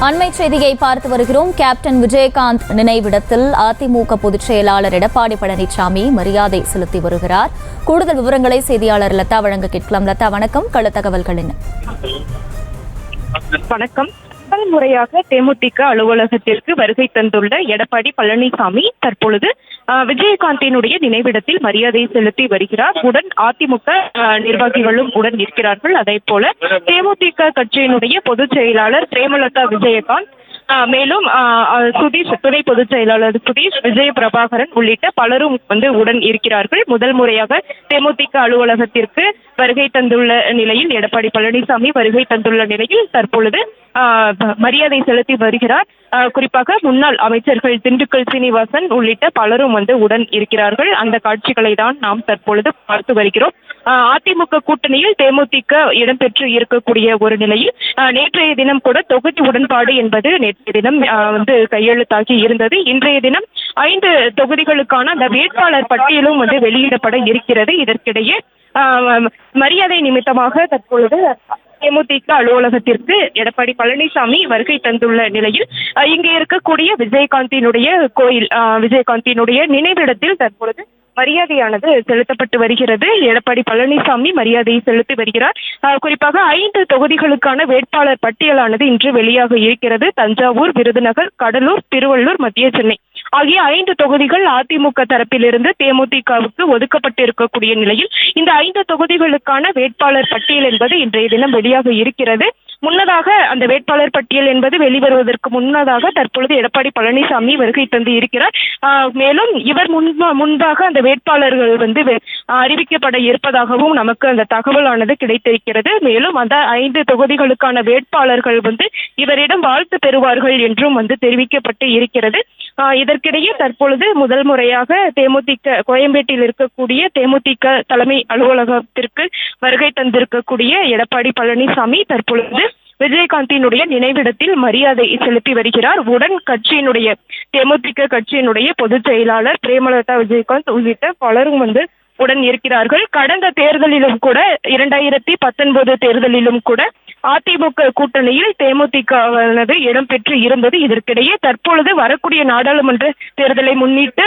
அண்மை செய்தியை பார்த்து வருகிறோம். கேப்டன் விஜயகாந்த் நினைவிடத்தில் அதிமுக பொதுச் செயலாளர் எடப்பாடி பழனிசாமி மரியாதை செலுத்தி வருகிறார். கூடுதல் விவரங்களை செய்தியாளர் லதா வழங்க கேட்கலாம். லதா, வணக்கம். கள தகவல்கள் என்ன? வணக்கம். முதல் முறையாக தேமுதிக அலுவலகத்திற்கு வருகை தந்துள்ள எடப்பாடி பழனிசாமி தற்பொழுது விஜயகாந்தினுடைய நினைவிடத்தில் மரியாதை செலுத்தி வருகிறார். உடன் அதிமுக நிர்வாகிகளும் உடன் இருக்கிறார்கள். அதே போல தேமுதிக கட்சியினுடைய பொதுச் செயலாளர் பிரேமலதா விஜயகாந்த், மேலும் சுதீஷ் துணை பொதுச் செயலாளர் சுதீஷ், விஜய பிரபாகரன் உள்ளிட்ட பலரும் உடன் இருக்கிறார்கள். முதல் முறையாக தேமுதிக அலுவலகத்திற்கு வருகை தந்துள்ள நிலையில் எடப்பாடி பழனிசாமி வருகை தந்துள்ள நிலையில் தற்பொழுது மரியாதை செலுத்தி வருகிறார். குறிப்பாக முன்னாள் அமைச்சர்கள் திண்டுக்கல் சீனிவாசன் உள்ளிட்ட பலரும் உடன் இருக்கிறார்கள். அந்த காட்சிகளை தான் நாம் தற்பொழுது பார்த்து வருகிறோம். அதிமுக கூட்டணியில் தேமுதிக இடம்பெற்று இருக்கக்கூடிய ஒரு நிலையில் நேற்றைய தினம் கூட தொகுதி உடன்பாடு என்பது நேற்றைய தினம் கையெழுத்தாகி இருந்தது. இன்றைய தினம் 5 தொகுதிகளுக்கான அந்த வேட்பாளர் பட்டியலும் வெளியிடப்பட இருக்கிறது. இதற்கிடையே மரியாதை நிமித்தமாக தற்பொழுது தேமுதிக அலுவலகத்திற்கு எடப்பாடி பழனிசாமி வருகை தந்துள்ள நிலையில் இங்கே இருக்கக்கூடிய விஜயகாந்தினுடைய கோயில், விஜயகாந்தினுடைய நினைவிடத்தில் தற்பொழுது மரியாதையானது செலுத்தப்பட்டு வருகிறது. எடப்பாடி பழனிசாமி மரியாதையை செலுத்தி வருகிறார். குறிப்பாக 5 தொகுதிகளுக்கான வேட்பாளர் பட்டியலானது இன்று வெளியாக இருக்கிறது. தஞ்சாவூர், விருதுநகர், கடலூர், திருவள்ளூர், மத்திய சென்னை ஆகிய 5 தொகுதிகள் அதிமுக தரப்பிலிருந்து தேமுதிகவுக்கு ஒதுக்கப்பட்டு இருக்கக்கூடிய நிலையில் இந்த 5 தொகுதிகளுக்கான வேட்பாளர் பட்டியல் என்பது இன்றைய தினம் வெளியாக இருக்கிறது. முன்னதாக அந்த வேட்பாளர் பட்டியல் என்பது வெளிவருவதற்கு முன்னதாக தற்பொழுது எடப்பாடி பழனிசாமி வருகை தந்து இருக்கிறார். மேலும் இவர் முன்பாக அந்த வேட்பாளர்கள் அறிவிக்கப்பட இருப்பதாகவும் நமக்கு அந்த தகவலானது கிடைத்திருக்கிறது. மேலும் அந்த 5 தொகுதிகளுக்கான வேட்பாளர்கள் இவரிடம் வாழ்த்து பெறுவார்கள் என்றும் தெரிவிக்கப்பட்டு இருக்கிறது. இதற்கிடையே தற்பொழுது முதல் முறையாக தேமுதிக கோயம்பேட்டில் இருக்கக்கூடிய தேமுதிக தலைமை அலுவலகத்திற்கு வருகை தந்திருக்கக்கூடிய எடப்பாடி பழனிசாமி தற்பொழுது விஜயகாந்தினுடைய நினைவிடத்தில் மரியாதை செலுத்தி வருகிறார். உடன் கட்சியினுடைய தேமுதிக கட்சியினுடைய பொதுச் செயலாளர் பிரேமலதா விஜயகாந்த் உள்ளிட்ட பலரும் உடன் இருக்கிறார்கள். கடந்த தேர்தலிலும் கூட 2019 தேர்தலிலும் கூட அதிமுக கூட்டணியில் தேமுதிக இடம்பெற்று இருந்தது. இதற்கிடையே தற்பொழுது வரக்கூடிய நாடாளுமன்ற தேர்தலை முன்னிட்டு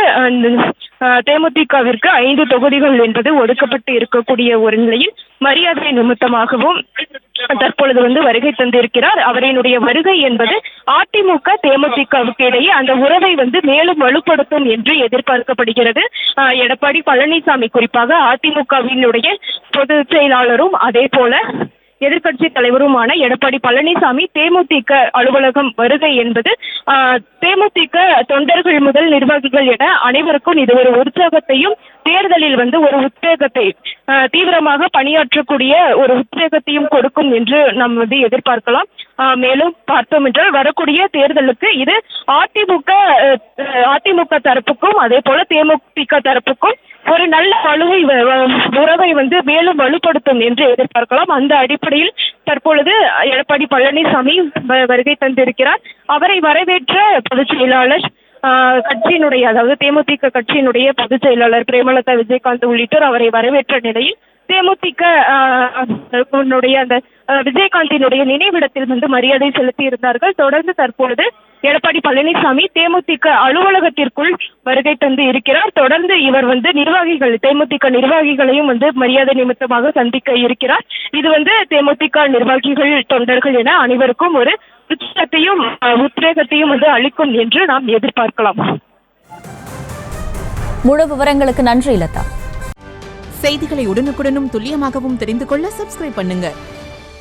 தேமுதிகவிற்கு 5 தொகுதிகள் என்பது ஒதுக்கப்பட்டு இருக்கக்கூடிய ஒரு நிலையில் மரியாதை நிமித்தமாகவும் தற்பொழுது வருகை தந்திருக்கிறார். அவரினுடைய வருகை என்பது அதிமுக தேமுதிகவுக்கு இடையே அந்த உறவை மேலும் வலுப்படுத்தும் என்று எதிர்பார்க்கப்படுகிறது. எடப்பாடி பழனிசாமி குறிப்பாக அதிமுகவினுடைய பொதுச் செயலாளரும் அதே போல எதிர்கட்சி தலைவருமான எடப்பாடி பழனிசாமி தேமுதிக அலுவலகம் வருகை என்பது தேமுதிக தொண்டர்கள் முதல் நிர்வாகிகள் என அனைவருக்கும் இது ஒரு உற்சாகத்தையும், தேர்தலில் ஒரு உத்வேகத்தை, தீவிரமாக பணியாற்றக்கூடிய ஒரு உத்வேகத்தையும் கொடுக்கும் என்று நாம் எதிர்பார்க்கலாம். மேலும் பார்த்தோம் என்றால் வரக்கூடிய தேர்தலுக்கு இது அதிமுக தரப்புக்கும் அதே போல தேமுதிக தரப்புக்கும் ஒரு நல்ல உறவை மேலும் வலுப்படுத்தும் என்று எதிர்பார்க்கலாம். அந்த அடிப்படையில் தற்பொழுது எடப்பாடி பழனிசாமி வருகை தந்திருக்கிறார். அவரை வரவேற்ற பொதுச் செயலாளர் கட்சியினுடைய, அதாவது தேமுதிக கட்சியினுடைய பொதுச் செயலாளர் பிரேமலதா விஜயகாந்த் உள்ளிட்டோர் அவரை வரவேற்ற நிலையில் தேமுதிக அந்த விஜயகாந்தினுடைய நினைவிடத்தில் மரியாதை செலுத்தி இருந்தார்கள். தொடர்ந்து தற்பொழுது எடப்பாடி பழனிசாமி தேமுதிக அலுவலகத்திற்குள் வருகை தந்து இருக்கிறார். தொடர்ந்து இவர் நிர்வாகிகள், தேமுதிக நிர்வாகிகளையும் மரியாதை நிமித்தமாக சந்திக்க இருக்கிறார். இது தேமுதிக நிர்வாகிகள், தொண்டர்கள் என அனைவருக்கும் ஒரு உற்சாகத்தையும் உத்வேகத்தையும் அளிக்கும் என்று நாம் எதிர்பார்க்கலாம். முழு விவரங்களுக்கு நன்றி லதா. செய்திகளை உடனுக்குடனும் துல்லியமாகவும் தெரிந்து கொள்ள சப்ஸ்கிரைப் பண்ணுங்க.